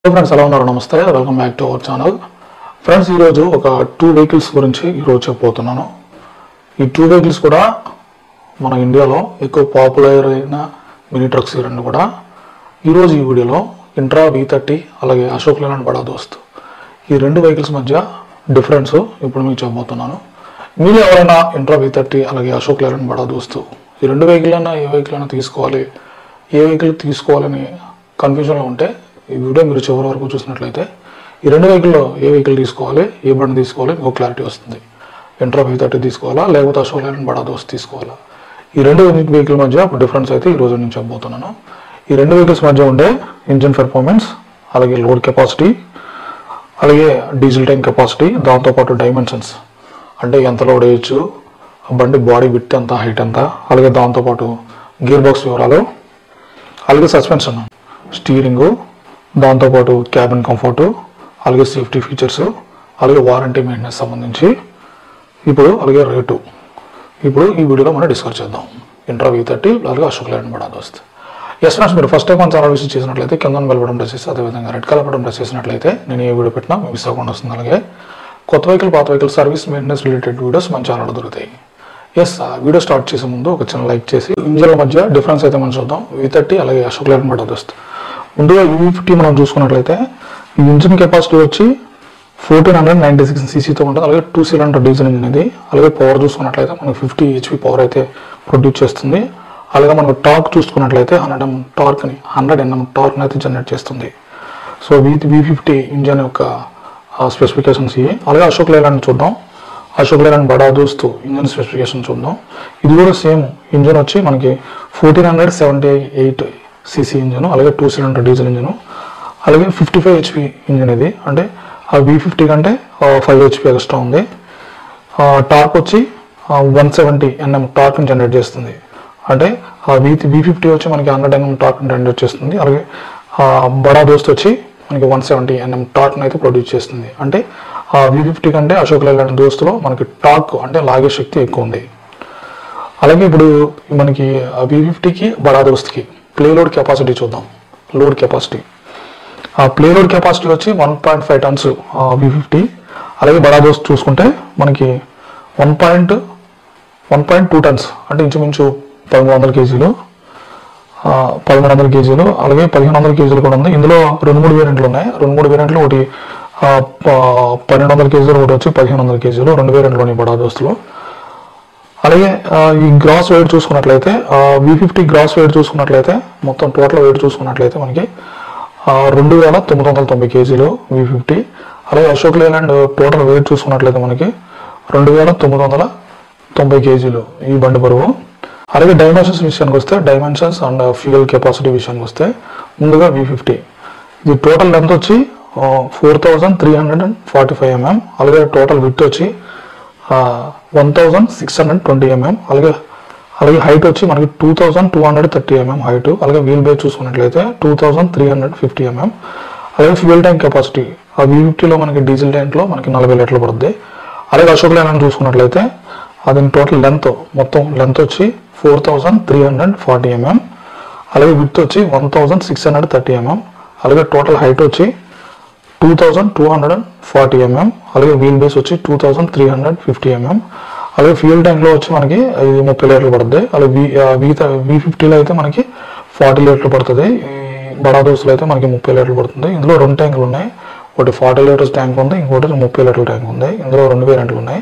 Friends ఎలా ఉన్నారు? నమస్తే, welcome back to our channel. Friends, ఈరోజు ఒక 2 వెహికల్స్ గురించి ఈరోజు చెప్పబోతున్నాను. ఈ 2 వెహికల్స్ కూడా మన ఇండియాలో ఎక్కువ పాపులర్ అయిన మినీ ట్రక్స్ ఈ రెండు కూడా. ఈరోజు ఈ వీడియోలో ఇంట్రా V30 అలాగే అశోక్ లేలాండ్ బడా దోస్త్ ఈ 2 వెహికల్స్ మధ్య డిఫరెన్స్ ఇప్పుడు మీకు చెప్పబోతున్నాను. మీరు ఎవరైనా ఇంట్రా V30 అలాగే అశోక్ లేలాండ్ బడా దోస్త్ ఈ 2 వెహికల్ అయినా ఏ వెహికల్ అయినా తీసుకోవాలి, ఏ వెహికల్ తీసుకోవాలని కన్ఫ్యూజన్లో ఉంటే ఈ వీడియో మీరు చివరి వరకు చూసినట్లయితే ఈ 2 వెహికల్లో ఏ వెహికల్ తీసుకోవాలి, ఏ బండి తీసుకోవాలి మీకు క్లారిటీ వస్తుంది. ఇంట్రా V30 తీసుకోవాలా లేకపోతే అశోక్ లేలాండ్ బడా దోస్త్ తీసుకోవాలా, ఈ 2 వెహికల్ మధ్య డిఫరెన్స్ అయితే ఈరోజు నేను చెప్పబోతున్నాను. ఈ 2 వెహికల్స్ మధ్య ఉండే ఇంజిన్ పెర్ఫార్మెన్స్, అలాగే లోడ్ కెపాసిటీ, అలాగే డీజిల్ ట్యాంక్ కెపాసిటీ, దాంతోపాటు డైమెన్షన్స్ అంటే ఎంత లోడ్ వేయచ్చు, బండి బాడీ విడ్త్ ఎంత, హైట్ ఎంత, అలాగే దాంతోపాటు గేర్ బాక్స్ వివరాలు, అలాగే సస్పెన్షన్, స్టీరింగు, దాంతోపాటు క్యాబిన్ కంఫర్టు, అలాగే సేఫ్టీ ఫీచర్స్, అలాగే వారంటీ మెయింటెనెన్స్ సంబంధించి అలాగే రేటు ఇప్పుడు ఈ వీడియోలో మనం డిస్కస్ చేద్దాం. ఇంట్రా V30 అలాగే అశోక్ లేలాండ్ బడా దోస్త్. ఎస్ ఫ్రెండ్స్, మీరు ఫస్ట్ టైం మన ఛానల్ విజిట్ చేసినట్లయితే కింద బెల్ బటన్ ప్రెస్ చేసి అదేవిధంగా రెడ్ కలర్ బటన్ ప్రెస్ చేసినట్లయితే నేను ఏ వీడియో పెట్టినా మిస్ అవ్వకుండా వస్తుంది. అలాగే కొత్త వెహికల్ పాత vehicle service maintenance related videos మన ఛానల్లో దొరుకుతాయి. ఎస్, వీడియో స్టార్ట్ చేసే ముందు ఒక చిన్న లైక్ చేసి ఇంజిన్ల మధ్య డిఫరెన్స్ అయితే మనం చూద్దాం. V30 అలాగే అశోక్ లేలాండ్ బడా దోస్త్. ముందుగా V50 మనం చూసుకున్నట్లయితే ఈ ఇంజిన్ కెపాసిటీ వచ్చి 1496 cc ఉంటుంది. అలాగే 2 సిలిండర్ డీజిల్ ఇంజిన్ ఇది. అలాగే పవర్ చూసుకున్నట్లయితే మనకు 50 HP పవర్ అయితే ప్రొడ్యూస్ చేస్తుంది. అలాగే మనకు టార్క్ చూసుకున్నట్లయితే 100 Nm టార్క్ని అయితే జనరేట్ చేస్తుంది. సో V50 ఇంజిన్ యొక్క స్పెసిఫికేషన్స్ ఇవి. అలాగే అశోక్ లేలాండ్ చూద్దాం. అశోక్ లేలాండ్ బడా దోస్త్ ఇంజిన్ స్పెసిఫికేషన్ చూద్దాం. ఇది కూడా సేమ్ ఇంజిన్ వచ్చి మనకి 1478 cc ఇంజిన్, అలాగే 2 సిలిండర్ డీజిల్ ఇంజిన్, అలాగే 55 HP ఇంజిన్ ఇది. అంటే ఆ V50 కంటే 5 HP ఎక్స్ట్రా ఉంది. టార్క్ వచ్చి 170 Nm టార్క్ని జనరేట్ చేస్తుంది. అంటే V50 వచ్చి మనకి 100 Nm టార్క్ని జనరేట్ చేస్తుంది. అలాగే బడా దోస్త్ వచ్చి మనకి 170 Nm టార్క్ని అయితే ప్రొడ్యూస్ చేస్తుంది. అంటే V50 కంటే అశోక్ లేలాండ్ దోస్త్లో మనకి టార్క్ అంటే లాగే శక్తి ఎక్కువ ఉంది. అలాగే ఇప్పుడు మనకి V50కి బడా దోస్త్కి ప్లే లోడ్ కెపాసిటీ చూద్దాం. Load capacity, play load capacity వచ్చి 1.5 tons V50. అలాగే బడా దోస్త్ చూసుకుంటే మనకి 1.2 tons అంటే ఇంచుమించు 1300 kg, 1300 kg, అలాగే 1500 kg కూడా ఉంది. ఇందులో 2-3 వేరియంట్లు ఉన్నాయి. 2-3 వేరియంట్లు, ఒకటి 1200 kg, ఒకటి వచ్చి 1500 kg, 2 వేరియంట్లు ఉన్నాయి బడా దోస్త్లో. అలాగే ఈ గ్రాస్ వెయిట్ చూసుకున్నట్లయితే V50 గ్రాస్ వెయిట్ చూసుకున్నట్లయితే మొత్తం టోటల్ వెయిట్ చూసుకున్నట్లయితే మనకి 2990 kg V50. అలాగే అశోక్ లేలాండ్ టోటల్ వెయిట్ చూసుకున్నట్లయితే మనకి 2990 kg ఈ బండి బరువు. అలాగే డైమెన్షన్స్ విషయానికి వస్తే, డైమెన్షన్స్ అండ్ ఫ్యూయల్ కెపాసిటీ విషయానికి వస్తే ముందుగా V50 ఇది టోటల్ లెంత్ వచ్చి 4345 mm, అలాగే టోటల్ విడ్త్ వచ్చి 1620 mm, అలాగే హైట్ వచ్చి మనకి 2230 mm హైట్. అలాగే వీల్ బేస్ చూసుకున్నట్లయితే 2350 mm. అలాగే ఫ్యూయల్ ట్యాంక్ కెపాసిటీ V50లో మనకి డీజిల్ ట్యాంక్లో మనకి 40 లీటర్లు పడుతుంది. అలాగే అశోక్ లేలాండ్ చూసుకున్నట్లయితే అది టోటల్ మొత్తం లెంత్ వచ్చి 4340 mm, అలాగే విడ్త్ వచ్చి 1630 mm, అలాగే టోటల్ హైట్ వచ్చి 2240 mm, అలాగే వీల్ బేస్ వచ్చి 2350 mm. అలాగే ఫ్యూయల్ ట్యాంక్లో వచ్చి మనకి 30 లీటర్లు పడుతుంది. అలాగే V50లో అయితే మనకి 40 లీటర్లు పడుతుంది. ఈ బడా దోస్త్లో అయితే మనకి 30 లీటర్లు పడుతుంది. ఇందులో 2 ట్యాంకులు ఉన్నాయి. ఒకటి 40 లీటర్స్ ట్యాంక్ ఉంది, ఇంకోటి 30 లీటర్ల ట్యాంక్ ఉంది. ఇందులో 2 వేరియంట్లు ఉన్నాయి.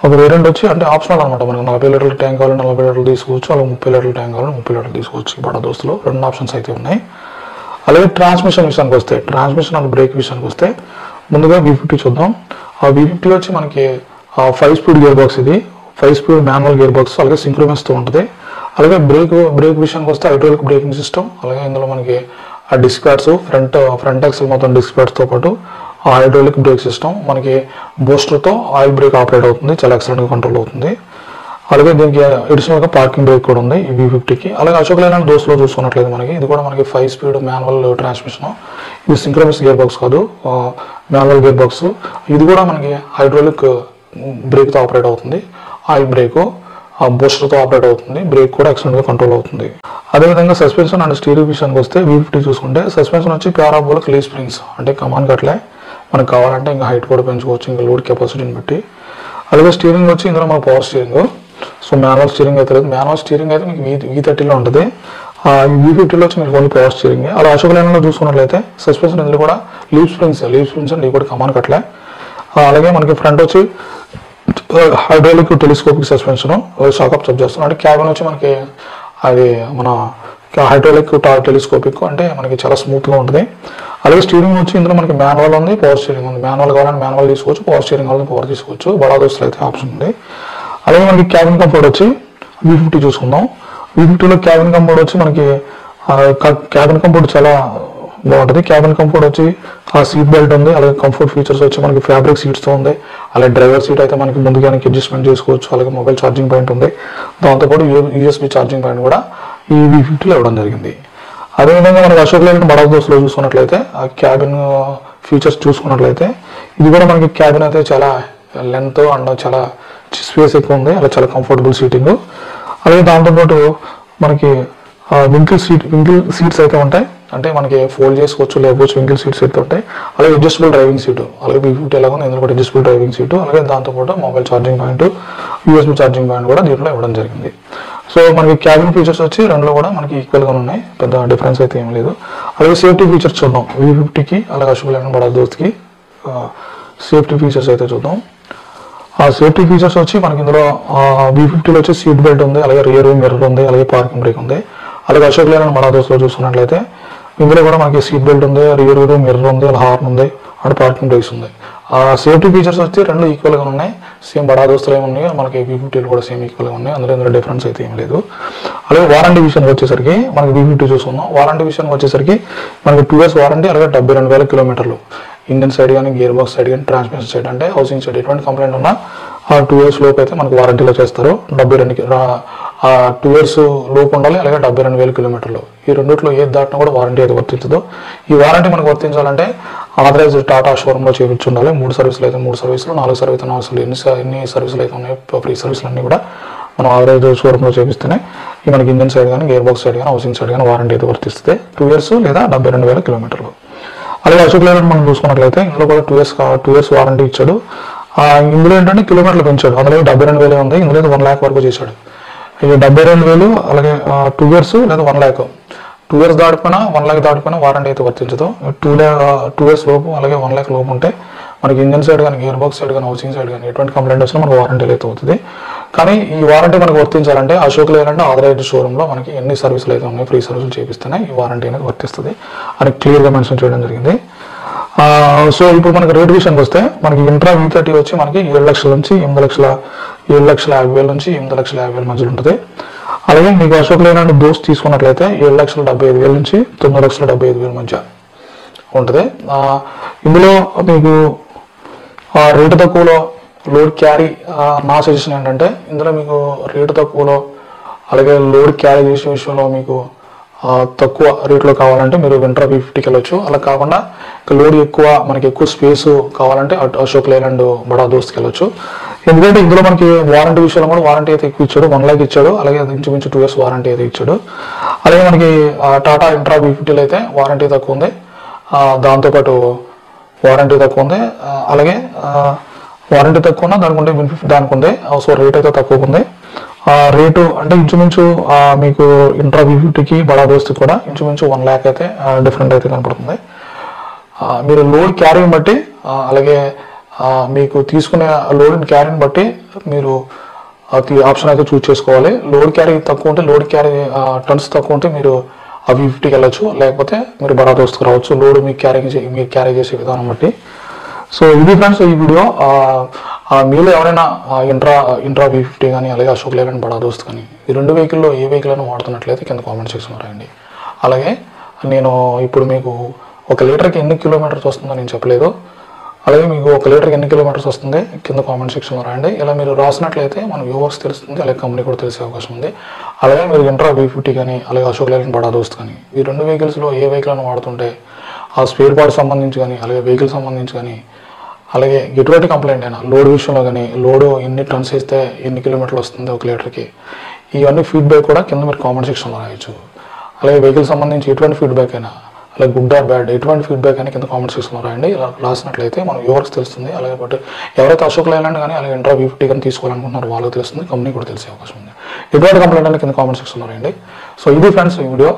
ఒక వేరియంట్ వచ్చి అంటే ఆప్షనల్ అనమాట, మనకి 40 లీటర్ల ట్యాంక్ కావాలంటే 40 లీటర్లు తీసుకోవచ్చు, అలాగే 30 లీటర్ల ట్యాంక్ కావాలంటే 30 లీటర్లు తీసుకోవచ్చు. బడా దోస్త్లో 2 ఆప్షన్స్ అయితే ఉన్నాయి. అలాగే ట్రాన్స్మిషన్ విషయానికి వస్తే, ట్రాన్స్మిషన్ అండ్ బ్రేక్ విషయానికి వస్తే ముందుగా V50 చూద్దాం. V50 వచ్చి మనకి 5 స్పీడ్ గేర్ బాక్స్, ఇది 5 స్పీడ్ మాన్యువల్ గేర్ బాక్స్, అలాగే సింక్రోనస్తో ఉంటుంది. అలాగే బ్రేక్ విషయానికి వస్తే హైడ్రాలిక్ బ్రేకింగ్ సిస్టమ్, అలాగే ఇందులో మనకి డిస్క్ ప్యాడ్స్, ఫ్రంట్ ఎక్సెల్ మొత్తం డిస్క్ ప్యాడ్స్తో పాటు హైడ్రాలిక్ బ్రేక్ సిస్టమ్, మనకి బూస్టర్తో ఆయిల్ బ్రేక్ ఆపరేట్ అవుతుంది, చాలా ఎక్సలెంట్గా కంట్రోల్ అవుతుంది. అలాగే దీనికి అడిషనల్గా పార్కింగ్ బ్రేక్ కూడా ఉంది ఈ V50కి. అలాగే అశోక్ లేలాండ్ దోస్త్లో చూసుకున్నట్లయితే మనకి ఇది కూడా మనకి 5 స్పీడ్ మాన్యువల్ ట్రాన్స్మిషన్. ఇది సింక్రోనస్ గేర్ బాక్స్ కాదు, మాన్యువల్ గేర్ బాక్స్. ఇది కూడా మనకి హైడ్రాలిక్ బ్రేక్తో ఆపరేట్ అవుతుంది, ఆయిల్ బ్రేకు. బూస్టర్తో ఆపరేట్ అవుతుంది, బ్రేక్ కూడా ఎక్సలెంట్గా కంట్రోల్ అవుతుంది. అదేవిధంగా సస్పెన్షన్ అండ్ స్టీరింగ్ విషయానికి వస్తే V50 చూసుకుంటే సస్పెన్షన్ వచ్చి పారాబోలిక్ లీవ్ స్ప్రింగ్స్, అంటే కమాన్ అట్లే మనకు కావాలంటే ఇంకా హైట్ కూడా పెంచుకోవచ్చు ఇంకా లోడ్ కెపాసిటీని బట్టి. అలాగే స్టీరింగ్ వచ్చి ఇందులో మన power steering, so manual steering అయితే లేదు. మాన్యువల్ స్టీరింగ్ అయితే మీకు V30లో ఉంటుంది, V50లో వచ్చి మీకు ఓన్లీ పవర్ స్టీరింగ్. అలా అశోక్ లైన్లో చూసుకున్నట్లయితే సస్పెన్షన్ ఇందులో కూడా లీవ్ స్ప్రింగ్స్ అండ్ ఇవి కూడా కమాన్ కట్లే. అలాగే మనకి ఫ్రంట్ వచ్చి hydraulic telescopic suspension, shock absorb చేస్తున్నాం. అంటే క్యాబిన్ వచ్చి మనకి అది మన హైడ్రాలిక్ టెలిస్కోపిక్, అంటే మనకి చాలా స్మూత్గా ఉంటుంది. అలాగే స్టీరింగ్ వచ్చి ఇందులో మనకి మాన్యువల్ ఉంది, పవర్ స్టీరింగ్ ఉంది. మాన్యువల్ కావాలంటే మాన్యువల్ తీసుకోవచ్చు, పవర్ స్టీరింగ్ కావాలంటే పవర్ తీసుకోవచ్చు. బడా దోస్తులు అయితే ఆప్షన్ ఉంది. అలాగే మనకి క్యాబిన్ కంఫర్ట్ వచ్చి V50 చూసుకుందాం. V50లో క్యాబిన్ కంఫర్ట్ వచ్చి మనకి క్యాబిన్ కంఫర్ట్ చాలా బాగుంటుంది. క్యాబిన్ కంఫర్ట్ వచ్చి సీట్ బెల్ట్ ఉంది, అలాగే కంఫర్ట్ ఫీచర్స్ వచ్చి మనకి ఫ్యాబ్రిక్ సీట్స్తో ఉంది. అలాగే డ్రైవర్ సీట్ అయితే మనకి ముందుగానే అడ్జస్ట్మెంట్ చేసుకోవచ్చు. అలాగే మొబైల్ ఛార్జింగ్ పాయింట్ ఉంది, దాంతోపాటు USB ఛార్జింగ్ పాయింట్ కూడా ఈ V50లో ఇవ్వడం జరిగింది. అదేవిధంగా మనకి అశోక్ లైలాండ్ బడా దోస్తులో చూసుకున్నట్లయితే ఆ క్యాబిన్ ఫీచర్స్ చూసుకున్నట్లయితే ఇది కూడా మనకి క్యాబిన్ అయితే చాలా లెంత్ అండ్ చాలా స్పేస్ ఎక్కువ ఉంది, అలా చాలా కంఫర్టబుల్ సీటింగ్. అలాగే దాంతోపాటు మనకి వింకిల్ సీట్స్ అయితే ఉంటాయి, అంటే మనకి ఫోల్డ్ చేసుకోవచ్చు లేకపోవచ్చు. వింకిల్ సీట్స్ అయితే ఉంటాయి. అలాగే అడ్జస్టబుల్ డ్రైవింగ్ సీటు, అలాగే V50 ఎలాగో ఇందులో కూడా అడ్జస్టబుల్ డ్రైవింగ్ సీటు. అలాగే దాంతోపాటు mobile charging point, USB charging point కూడా దీంట్లో ఇవ్వడం జరిగింది. సో మనకి క్యాబిన్ ఫీచర్స్ వచ్చి రెండులో కూడా మనకి ఈక్వల్గా ఉన్నాయి, పెద్ద డిఫరెన్స్ అయితే ఏం లేదు. అలాగే సేఫ్టీ ఫీచర్స్ చూద్దాం. V50కి అలాగే అశోక్ లైలాండ్ బడా దోస్తుకి సేఫ్టీ ఫీచర్స్ అయితే చూద్దాం. ఆ సేఫ్టీ ఫీచర్స్ వచ్చి మనకి ఇందులో V50లో వచ్చి సీట్ బెల్ట్ ఉంది, అలాగే రియర్ మిర్రర్ ఉంది, అలాగే పార్కింగ్ బ్రేక్ ఉంది. అలాగే అశోక్ లైలాండ్ బడా దోస్తులో చూసుకున్నట్లయితే ఇందులో కూడా మనకి సీట్ బెల్ట్ ఉంది, రియర్ మిర్రర్ ఉంది, హార్న్ ఉంది, అండ్ పార్కింగ్ బ్రేక్స్ ఉంది. ఆ సేఫ్టీ ఫీచర్స్ వచ్చి రెండు ఈక్వల్గా ఉన్నాయి. సేమ్ బడా దోస్తులు ఏమున్నాయి మనకి V50లో కూడా సేమ్ ఈక్వల్గా ఉన్నాయి, అందులో డిఫరెన్స్ అయితే ఏం లేదు. అలాగే వారంటీ విషయానికి వచ్చేసరికి మనకి V50 చూసుకుందాం. వారంటీ విషయానికి వచ్చేసరికి మనకి 2 years వారంటీ, అలాగే 72,000 కిలోమీటర్లు. ఇంజన్ సైడ్ కానీ, గేర్ బాక్స్ సైడ్ కానీ, ట్రాన్స్మిషన్ సైడ్ అంటే హౌసింగ్ సైడ్ ఎటువంటి కంప్లైంట్ ఉన్నా 2 years లోపు అయితే మనకి వారంటీలో చేస్తారు. 2 years లోపు ఉండాలి, అలాగే 72,000 కిలోమీటర్లు. ఈ రెండిట్లో ఏది దాటినా కూడా వారంటీ అయితే వర్తించదు. ఈ వారంటీ మనకు వర్తించాలంటే ఆథరైజ్డ్ టాటా షోరూంలో చేయించి ఉండాలి. 3 సర్వీసులు అయితే 3 సర్వీసులు, 4 సర్వీసులు 4 సర్వీసులు, ఎన్ని సర్వీసులు అయితే ఉన్నాయి ఫ్రీ సర్వీసులు అన్నీ కూడా మనం ఆథరైజ్డ్ షోరూంలో చేపిస్తేనే మనకి ఇంజన్ సైడ్ కానీ, గేర్ బాక్స్ సైడ్ కానీ, హౌసింగ్ సైడ్ కానీ వారంటీ అయితే వర్తిస్తుంది. 2 years లేదా 72,000 కిలోమీటర్లు. అలాగే అశోక్ లైలాండ్ మనం చూసుకున్నట్లయితే ఇందులో కూడా 2 years వారంటీ ఇచ్చాడు. ఇందులో ఏంటంటే కిలోమీటర్లు పెంచాడు. అందులో 72,000 ఉంది, ఇందులో 1 lakh వరకు చేశాడు. ఇది 72,000 అలాగే 2 years లేదా 1 lakh. 2 years దాటిపోయినా 1 lakh దాటిపోయినా వారంటీ అయితే వర్తించదు. 2 years లోపు అలాగే 1 lakh లోపు ఉంటే మనకి ఇంజన్ సైడ్ కానీ, గేర్ బాక్స్ సైడ్ కానీ, హౌసింగ్ సైడ్ కానీ ఎటువంటి కంప్లైంట్ వచ్చినా మనకు వారంటీ అయితే అవుతుంది. కానీ ఈ వారంటీ మనకు వర్తించాలంటే అశోక్ లైలాండ్ ఆథరైజ్డ్ షోరూంలో మనకి ఎన్ని సర్వీసులు అయితే ఉన్నాయి ఫ్రీ సర్వీసులు చేపిస్తేనే ఈ వారంటీ అనేది వర్తిస్తుంది అని క్లియర్గా మెన్షన్ చేయడం జరిగింది. సో ఇప్పుడు మనకి రేట్ విషయానికి వస్తే మనకి ఇంట్రా V30 వచ్చి మనకి 7 లక్షల నుంచి 7,50,000 నుంచి 8,50,000 మధ్యలో ఉంటుంది. అలాగే మీకు అశోక్ లైలాండ్ దోస్త్ తీసుకున్నట్లయితే 7,75,000 నుంచి 9,75,000 మధ్య ఉంటుంది. ఇందులో మీకు రేటు తక్కువలో లోడ్ క్యారీ నా సజెషన్ ఏంటంటే ఇందులో మీకు రేటు తక్కువలో అలాగే లోడ్ క్యారీ చేసే విషయంలో మీకు తక్కువ రేట్లో కావాలంటే మీరు వింట్రా V50కి వెళ్ళొచ్చు. అలా కాకుండా లోడ్ ఎక్కువ మనకి ఎక్కువ స్పేస్ కావాలంటే అశోక్ లైలాండ్ బడా దోస్తుకి వెళ్ళొచ్చు. ఎందుకంటే ఇందులో మనకి వారంటీ విషయంలో కూడా వారంటీ అయితే ఎక్కువ ఇచ్చాడు, 1 lakh ఇచ్చాడు. అలాగే ఇంచుమించు 2 years వారంటీ అయితే ఇచ్చాడు. అలాగే మనకి టాటా ఇంట్రా V50లో అయితే వారంటీ తక్కువ ఉంది, దాంతోపాటు వారంటీ తక్కువ ఉంది. అలాగే వారంటీ తక్కువ ఉన్నా దానికి ఉంది. సో రేట్ అయితే తక్కువ ఉంది. రేటు అంటే ఇంచుమించు మీకు ఇంట్రా V50కి బడా దోస్తుకి కూడా ఇంచుమించు 1 lakh అయితే డిఫరెంట్ అయితే కనపడుతుంది. మీరు లోడ్ క్యారీని బట్టి అలాగే మీకు తీసుకునే లోడ్ క్యారీని బట్టి మీరు ఆప్షన్ అయితే చూస్ చేసుకోవాలి. లోడ్ క్యారీ తక్కువ ఉంటే లోడ్ క్యారీ టన్స్ తక్కువ ఉంటే మీరు V50కి వెళ్ళొచ్చు, లేకపోతే మీరు బడా దోస్తుకు రావచ్చు లోడ్ మీకు క్యారీ చేసే విధానం బట్టి. సో ఇది ఫ్రెండ్స్ ఈ వీడియో. మీలో ఎవరైనా ఇంట్రా V50 కానీ అలాగే అశోక్ లైలాండ్ బడా దోస్త్ కానీ ఈ రెండు వెహికల్లో ఏ వెహికల్ అయినా వాడుతున్నట్లయితే కింద కామెంట్ సెక్షన్లో రాయండి. అలాగే నేను ఇప్పుడు మీకు 1 లీటర్కి ఎన్ని కిలోమీటర్స్ వస్తుందో నేను చెప్పలేదు. అలాగే మీకు 1 లీటర్కి ఎన్ని కిలోమీటర్స్ వస్తుంది కింద కామెంట్ సెక్షన్లో రాయండి. ఇలా మీరు రాసినట్లయితే మన వ్యూవర్స్ తెలుస్తుంది, అలాగే కంపెనీ కూడా తెలిసే అవకాశం ఉంది. అలాగే మీరు ఇంట్రా V50 కానీ అలాగే అశోక్ లైలాండ్ బడా దోస్త్ కానీ ఈ రెండు వెహికల్స్లో ఏ వెహికల్ అయినా వాడుతుంటే ఆ స్పేర్ పార్ట్ సంబంధించి కానీ అలాగే వెహికల్ సంబంధించి కానీ అలాగే ఎటువంటి కంప్లైంట్ అయినా లోడ్ విషయంలో కానీ లోడ్ ఎన్ని టన్స్ వేస్తే ఎన్ని కిలోమీటర్లు వస్తుంది 1 లీటర్కి, ఇవన్నీ ఫీడ్బ్యాక్ కూడా కింద మీరు కామెంట్ సెక్షన్లో రాయొచ్చు. అలాగే వెహికల్ సంబంధించి ఎటువంటి ఫీడ్బ్యాక్ అయినా, అలాగే గుడ్ ఆర్ బ్యాడ్ ఎటువంటి ఫీడ్బ్యాక్ అయినా కింద కామెంట్ సెక్షన్లో రాయండి. ఇలా రాసినట్లయితే మనం వ్యూవర్స్ తెలుస్తుంది. అలాగే బట్ ఎవరైతే అశోక్ లైలాండ్ కానీ అలాగే ఇంట్రా V50 కానీ తీసుకోవాలనుకుంటున్నారో వాళ్ళకి తెలుస్తుంది, కంపెనీ కూడా తెలిసే అవకాశం ఉంది. ఎటువంటి కంప్లైంట్ అయినా కింద కామెంట్ సెక్షన్లో రాయండి. సో ఇది ఫ్రెండ్స్ ఈ వీడియో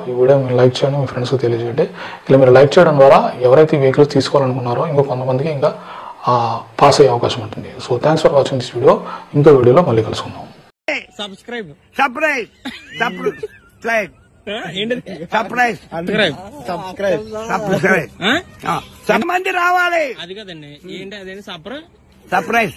మీరు లైక్ చేయండి, మీ ఫ్రెండ్స్కి తెలియజేయండి. ఇలా మీరు లైక్ చేయడం ద్వారా ఎవరైతే ఈ వెహికల్స్ తీసుకోవాలనుకున్నారో ఇంకో కొంతమందికి ఇంకా పాస్ అయ్యే అవకాశం ఉంటుంది. So thanks for watching this video. ఇంకో వీడియోలో మళ్ళీ కలుసుకుందాం. సబ్స్క్రైబ్ మంది రావాలి. అది కదండి ఏంటి అదేంటి సర్ప్రైజ్.